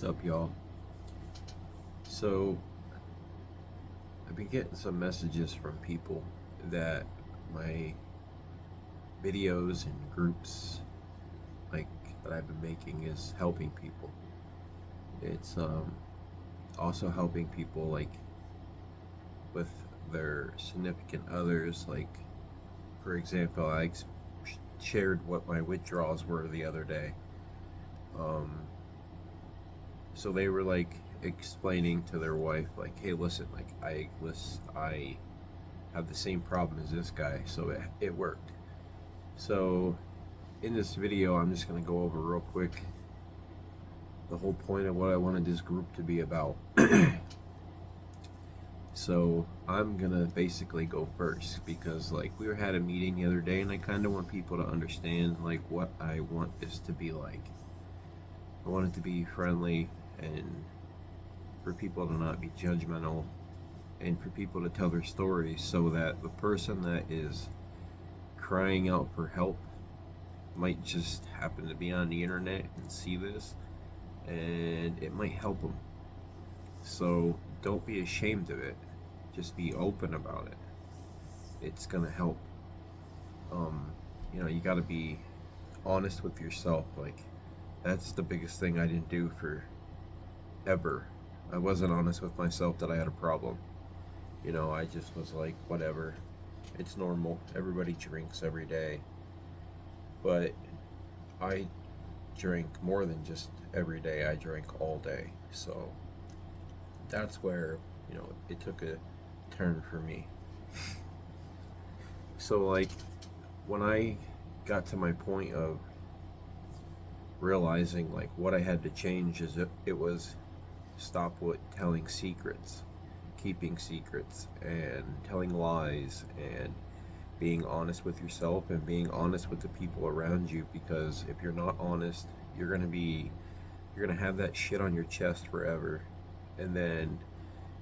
What's up, y'all? So, I've been getting some messages from people that my videos and groups like that I've been making is helping people. It's also helping people like with their significant others. Like, for example, shared what my withdrawals were the other day. Um, so they were like explaining to their wife, like, "Hey, listen, like I have the same problem as this guy, so it worked." So in this video, I'm just going to go over real quick the whole point of what I wanted this group to be about. So I'm going to basically go first because like we had a meeting the other day and I kind of want people to understand like what I want this to be like. I want it to be friendly and for people to not be judgmental and for people to tell their stories so that the person that is crying out for help might just happen to be on the internet and see this and it might help them. So don't be ashamed of it. Just be open about it. It's gonna help. Um, you got to be honest with yourself. Like that's the biggest thing I didn't do for ever. I wasn't honest with myself that I had a problem. I just was like, whatever. It's normal. Everybody drinks every day. But I drink more than just every day. I drink all day. So that's where, it took a turn for me. So, like, when I got to my point of realizing, like, what I had to change is it was stop with telling secrets, keeping secrets, and telling lies, and being honest with yourself and being honest with the people around you because if you're not honest, you're gonna have that shit on your chest forever and then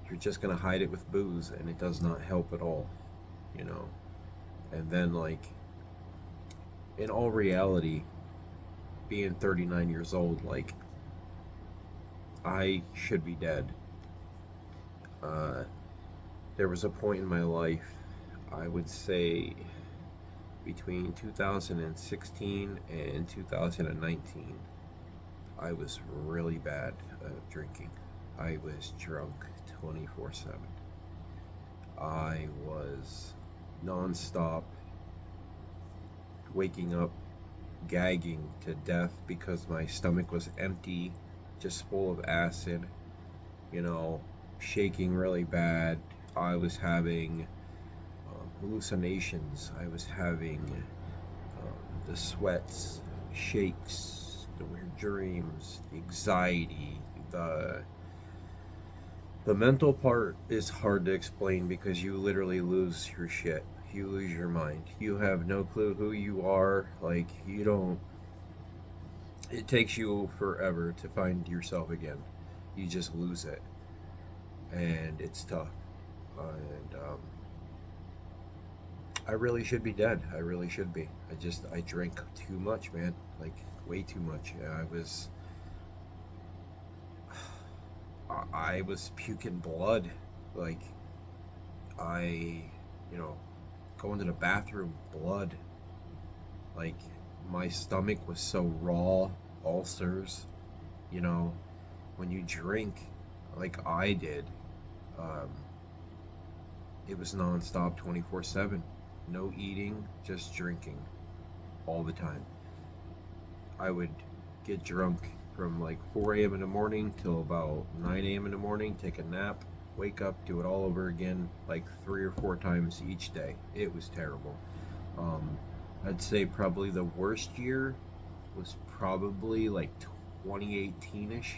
you're just gonna hide it with booze and it does not help at all, you know. And then like in all reality, being 39 years old, like I should be dead. Uh, there was a point in my life, I would say between 2016 and 2019, I was really bad at drinking. I was drunk 24/7. I was nonstop waking up gagging to death because my stomach was empty, just full of acid, you know, shaking really bad. I was having hallucinations. I was having the sweats, shakes, the weird dreams, the anxiety, the mental part is hard to explain because you literally lose your shit. You lose your mind. You have no clue who you are. Like, you don't. It takes you forever to find yourself again. You just lose it. And it's tough. And I really should be dead. I really should be. I drank too much, man. Like, way too much. I was puking blood. Like, I, you know, going to the bathroom, blood. Like my stomach was so raw, ulcers. You know, when you drink, like I did, um, it was nonstop, 24/7. No eating, just drinking all the time. I would get drunk from like 4 a.m. in the morning till about 9 a.m. in the morning, take a nap, wake up, do it all over again, like 3 or 4 times each day. It was terrible. Um, I'd say probably the worst year was probably like 2018 ish.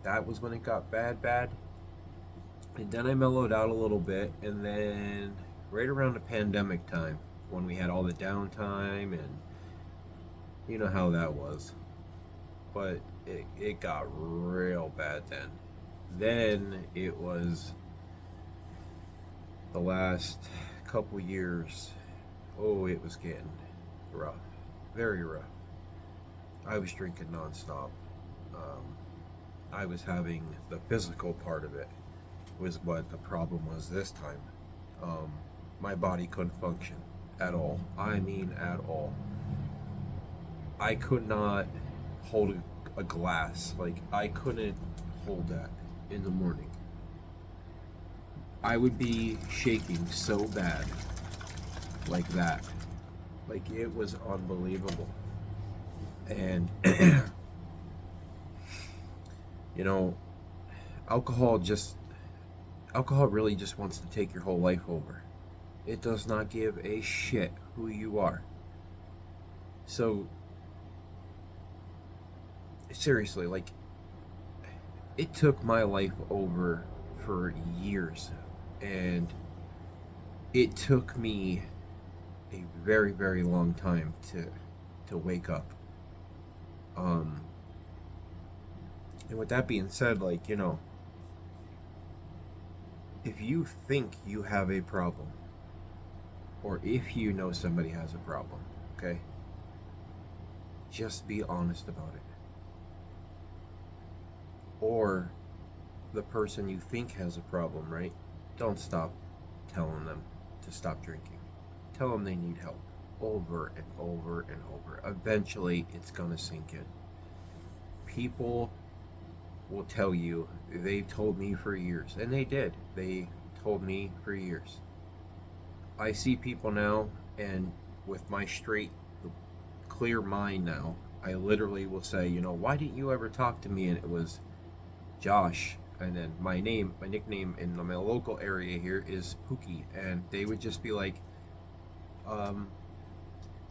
That was when it got bad, bad. And then I mellowed out a little bit. And then right around the pandemic time, when we had all the downtime, and you know how that was. But it got real bad then. Then it was the last couple years. Oh, it was getting rough. Very rough. I was drinking nonstop. I was having the physical part of it was what the problem was this time. Um, my body couldn't function at all. I mean, at all. I could not hold a glass. Like, I couldn't hold that in the morning. I would be shaking so bad, like that. Like, it was unbelievable. And, you know, alcohol just, alcohol really just wants to take your whole life over. It does not give a shit who you are. So, seriously, like, it took my life over for years. And it took me a very, very long time to wake up. Um, and with that being said, like, if you think you have a problem, or if you know somebody has a problem, okay, just be honest about it. Or the person you think has a problem, right? Don't stop telling them to stop drinking. Tell them they need help over and over and over. Eventually, it's going to sink in. People will tell you, they've told me for years, and they did. They told me for years. I see people now, and with my straight, clear mind now, I literally will say, why didn't you ever talk to me? And it was Josh. And then my nickname in my local area here is Pookie. And they would just be like, um,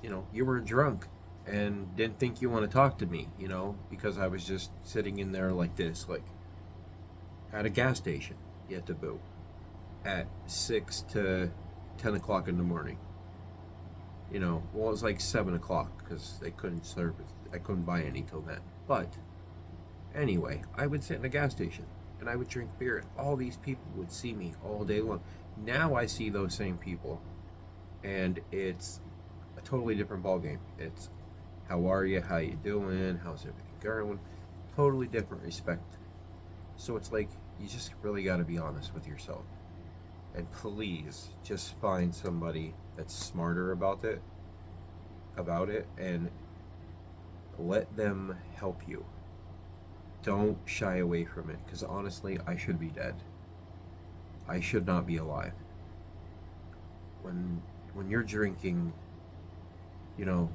you were drunk and didn't think you want to talk to me, because I was just sitting in there like this, like at a gas station, yet to boot, at 6 to 10 o'clock in the morning. Well, it was like 7 o'clock because they couldn't serve it. I couldn't buy any till then. But anyway, I would sit in a gas station and I would drink beer, and all these people would see me all day long. Now I see those same people, and it's a totally different ballgame. It's how are you? How you doing? How's everything going? Totally different respect. So it's like you just really got to be honest with yourself, and please just find somebody that's smarter about it, and let them help you. Don't shy away from it, because honestly, I should be dead. I should not be alive. When you're drinking, you know,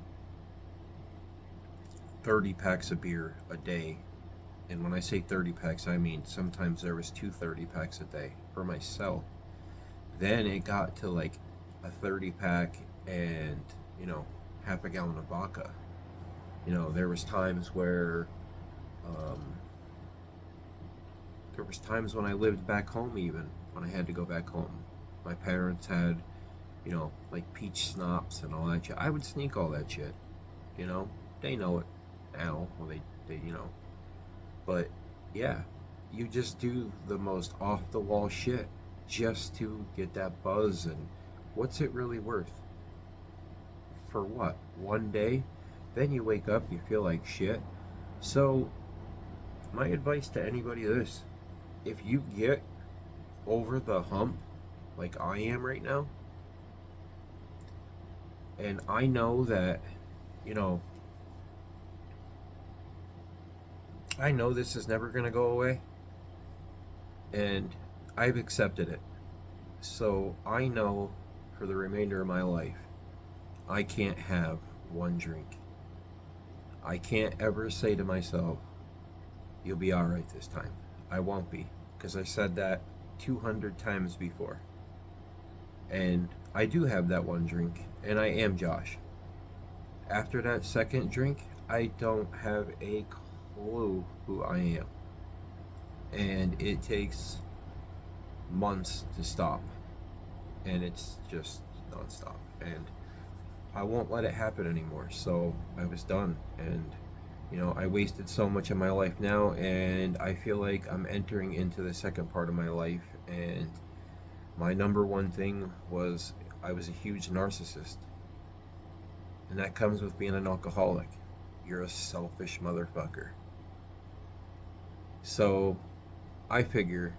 30 packs of beer a day, and when I say 30 packs, I mean sometimes there was 2 30 packs a day for myself. Then it got to like a 30 pack and, you know, half a gallon of vodka. There was times where um, there was times when I lived back home, even when I had to go back home. My parents had, like peach schnapps and all that shit. I would sneak all that shit. You know, they know it now. Well, they. But yeah, you just do the most off the wall shit just to get that buzz. And what's it really worth? For what? One day? Then you wake up, you feel like shit. So, my advice to anybody is this: if you get over the hump like I am right now, and I know that, you know, I know this is never going to go away, and I've accepted it. So I know for the remainder of my life, I can't have one drink. I can't ever say to myself, you'll be alright this time. I won't be, because I said that 200 times before. And I do have that one drink, and I am Josh. After that second drink, I don't have a clue who I am. And it takes months to stop. And it's just nonstop. And I won't let it happen anymore. So I was done. And, I wasted so much of my life now. And I feel like I'm entering into the second part of my life. And my number one thing was I was a huge narcissist. And that comes with being an alcoholic. You're a selfish motherfucker. So I figure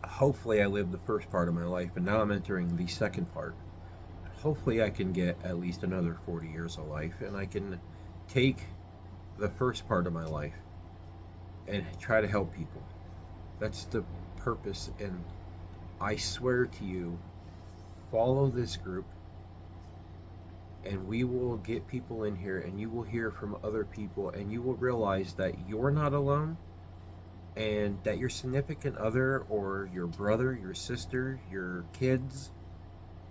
hopefully I lived the first part of my life, and now I'm entering the second part. Hopefully I can get at least another 40 years of life, and I can take the first part of my life and try to help people. That's the purpose. And I swear to you, follow this group, and we will get people in here, and you will hear from other people, and you will realize that you're not alone, and that your significant other or your brother, your sister, your kids,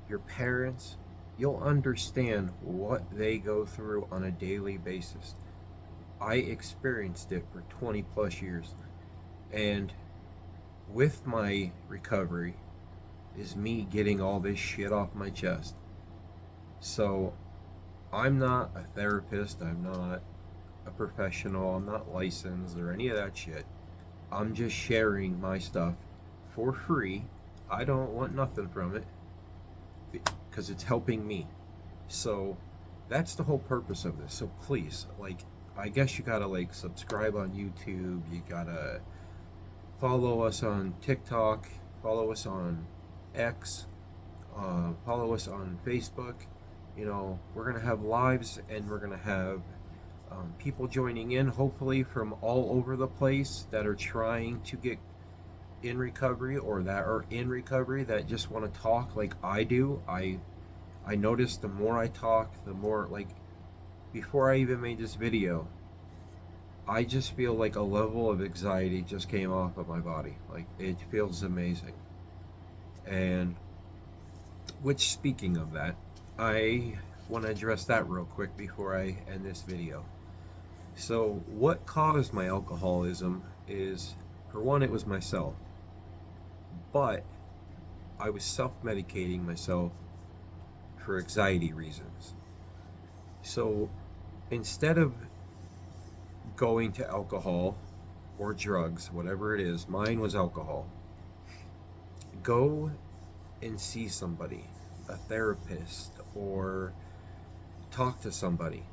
your parents, you'll understand what they go through on a daily basis. I experienced it for 20 plus years. And with my recovery is me getting all this shit off my chest. So I'm not a therapist, I'm not a professional, I'm not licensed or any of that shit. I'm just sharing my stuff for free. I don't want nothing from it because it's helping me. So that's the whole purpose of this. So please, like, I guess you gotta like subscribe on YouTube. You gotta follow us on TikTok. Follow us on X. Follow us on Facebook. You know, we're gonna have lives, and we're gonna have people joining in, hopefully from all over the place that are trying to get in recovery or that are in recovery that just want to talk like I do. I notice the more I talk, the more, like, before I even made this video, I just feel like a level of anxiety just came off of my body. Like, it feels amazing. And which, speaking of that, I want to address that real quick before I end this video. So what caused my alcoholism is, for one, it was myself. But I was self-medicating myself for anxiety reasons. So instead of going to alcohol or drugs, whatever it is, mine was alcohol. Go and see somebody, a therapist, or talk to somebody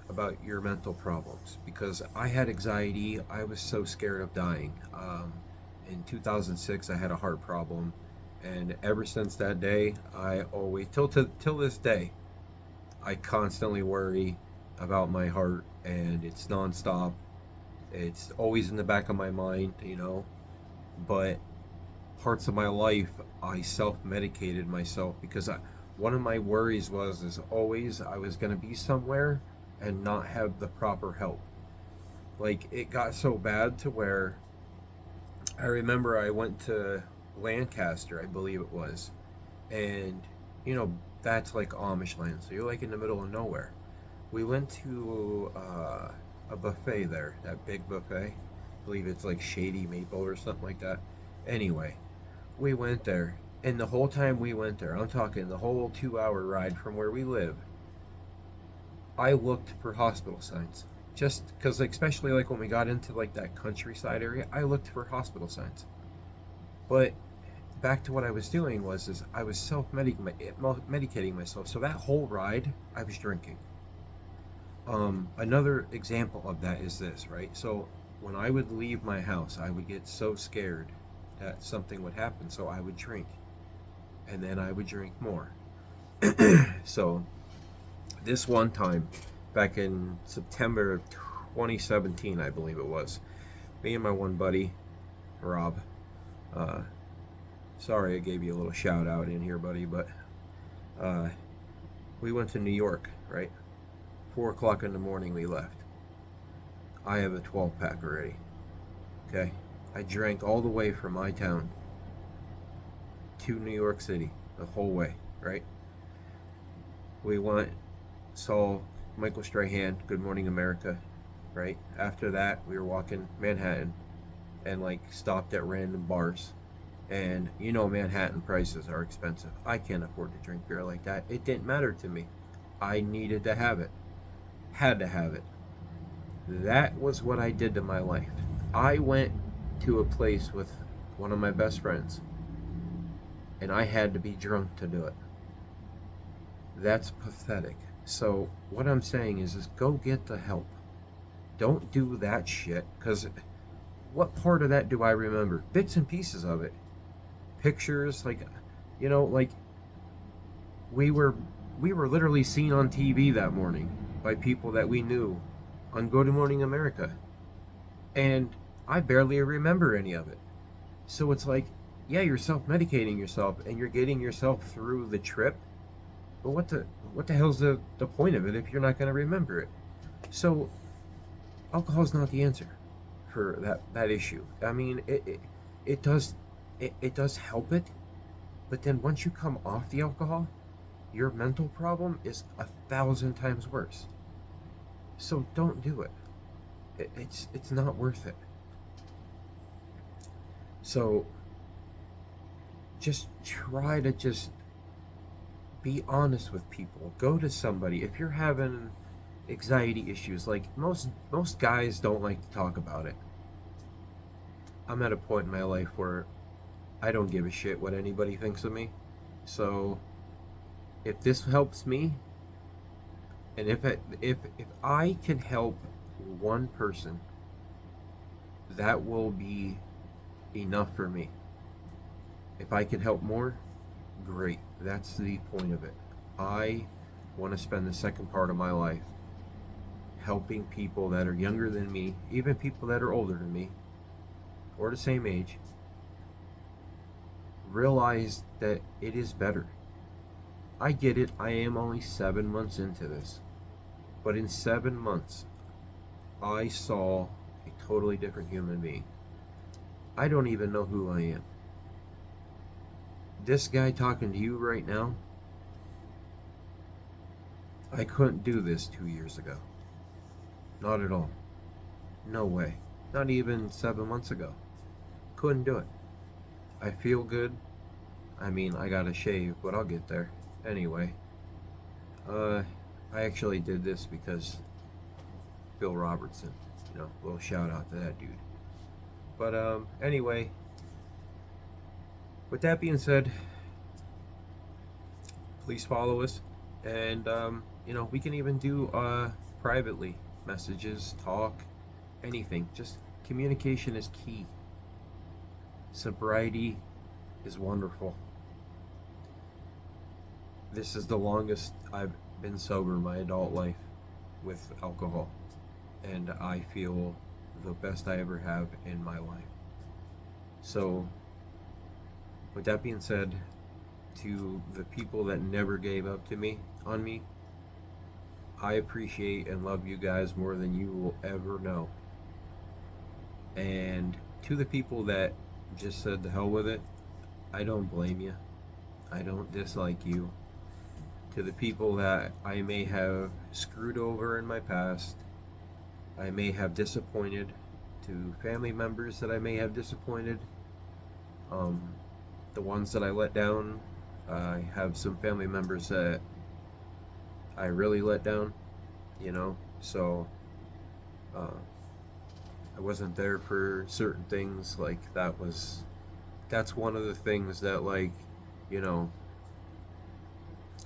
about your mental problems, because I had anxiety. I was so scared of dying. In 2006, I had a heart problem, and ever since that day, I always till this day, I constantly worry about my heart, and it's nonstop. It's always in the back of my mind, you know. But parts of my life, I self-medicated myself because one of my worries was is always I was going to be somewhere and not have the proper help. Like, it got so bad to where I remember I went to Lancaster, I believe it was, and you know that's like Amish land, so you're like in the middle of nowhere. We went to a buffet there, that big buffet. I believe it's like Shady Maple or something like that. Anyway, we went there, and the whole time we went there, I'm talking the whole 2 hour ride from where we live, I looked for hospital signs. Just because, like, especially like when we got into like that countryside area, I looked for hospital signs. But back to what I was doing was is I was self-medicating myself. So that whole ride, I was drinking. Another example of that is this, right? So when I would leave my house, I would get so scared that something would happen, so I would drink, and then I would drink more. So this one time, back in September of 2017, I believe it was, me and my one buddy, Rob. Uh, Sorry I gave you a little shout out in here, buddy, but uh, we went to New York, right? 4 o'clock in the morning we left. I have a 12 pack already. Okay? I drank all the way from my town to New York City, the whole way, right? We went, saw Michael Strahan, Good Morning America, right? After that, we were walking Manhattan and like stopped at random bars. And you know, Manhattan prices are expensive. I can't afford to drink beer like that. It didn't matter to me. I needed to have it. Had to have it. That was what I did to my life. I went to a place with one of my best friends, and I had to be drunk to do it. That's pathetic. So what I'm saying is go get the help. Don't do that shit, because what part of that do I remember? Bits and pieces of it. Pictures, like, like we were we were literally seen on TV that morning by people that we knew on Good Morning America. And I barely remember any of it. So it's like, yeah, you're self-medicating yourself and you're getting yourself through the trip. But what the hell's the point of it if you're not going to remember it? So alcohol's not the answer for that issue. I mean, it does it does help it, but then once you come off the alcohol, your mental problem is 1,000 times worse. So don't do it. It's not worth it. So just try to just be honest with people. Go to somebody if you're having anxiety issues. Like most guys don't like to talk about it. I'm at a point in my life where I don't give a shit what anybody thinks of me. So if this helps me, and if I can help one person, that will be enough for me. If I can help more, great. That's the point of it. I want to spend the second part of my life helping people that are younger than me, even people that are older than me, or the same age, realize that it is better. I get it, I am only 7 months into this. But in 7 months, I saw a totally different human being. I don't even know who I am. This guy talking to you right now, I couldn't do this 2 years ago. Not at all. No way. Not even 7 months ago. Couldn't do it. I feel good. I mean, I gotta shave, but I'll get there. Anyway, I actually did this because Bill Robertson, little shout out to that dude. But anyway, with that being said, please follow us, and we can even do privately messages, talk, anything. Just communication is key. Sobriety is wonderful. This is the longest I've been sober my adult life with alcohol, and I feel the best I ever have in my life. So with that being said, to the people that never gave up on me, I appreciate and love you guys more than you will ever know. And to the people that just said the hell with it, I don't blame you. I don't dislike you. To the people that I may have screwed over in my past, I may have disappointed, to family members that I may have disappointed, the ones that I let down, I have some family members that I really let down, so I wasn't there for certain things. Like that's one of the things that, like,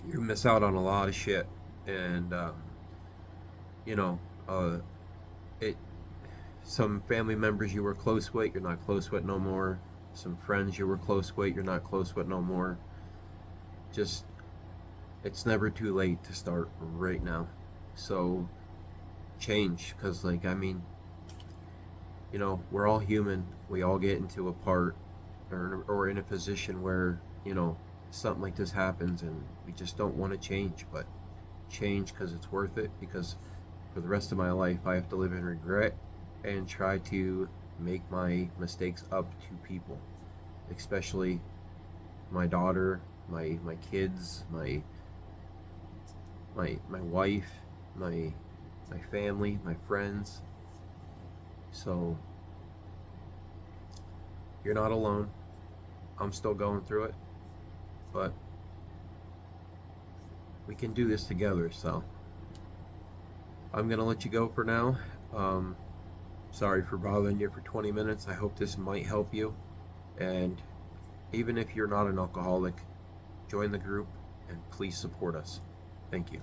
you miss out on a lot of shit. And you know it some family members you were close with, you're not close with no more. Some friends you were close with, you're not close with no more. Just, it's never too late to start right now. So change, because we're all human. We all get into a part or in a position where something like this happens, and we just don't want to change. But change because it's worth it, because for the rest of my life I have to live in regret and try to make my mistakes up to people, especially my daughter, my kids, my wife, my family, my friends. So you're not alone. I'm still going through it, but we can do this together. So I'm gonna let you go for now. Sorry for bothering you for 20 minutes. I hope this might help you. And even if you're not an alcoholic, join the group and please support us. Thank you.